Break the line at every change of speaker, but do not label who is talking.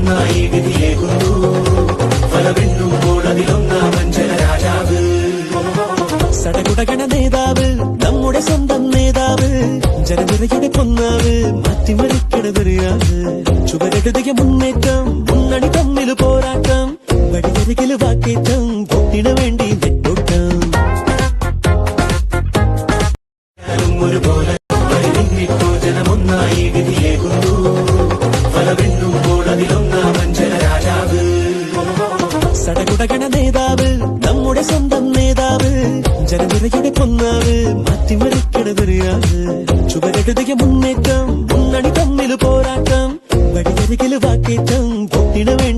ഒന്നായി വിധിയേകുന്നു ഫലമെണ്ണുമ്പോൾ അതിലൊന്നാമൻ ജനരാജാവ്
സടകുടകണ നേതാവ് നമ്മുടെ സ്വന്തം നേതാവ് ജനനിരയുടെ കൊന്നാവ് മാറ്റിമറിക്കണതറിയാവ് ചുവരെഴുതിയ മുന്നേറ്റം മുന്നണി തമ്മിൽ പോരാട്ടം വഴിയരികില് വാക്കേറ്റം വോട്ടിനു വേണ്ടി നെട്ടോട്ടം
ഒരുപോലെ വഴിനിന്നിട്ടോ ജനമൊന്നായി വിധിയേകുന്നു ഫലമെണ്ണുമ്പോൾ അതിലൊന്നാമൻ ജനരാജാവ്
സടകുടകണ നേതാവ് നമ്മുടെ സ്വന്തം നേതാവ് ജനനിരയുടെ കൊന്നാവ് മാറ്റിമറിക്കണതറിയാവ് ചുവരെഴുതിയ മുന്നേറ്റം മുന്നണി തമ്മിൽ പോരാട്ടം വഴിയരികില് വാക്കേറ്റം വോട്ടിനു വേണ്ടി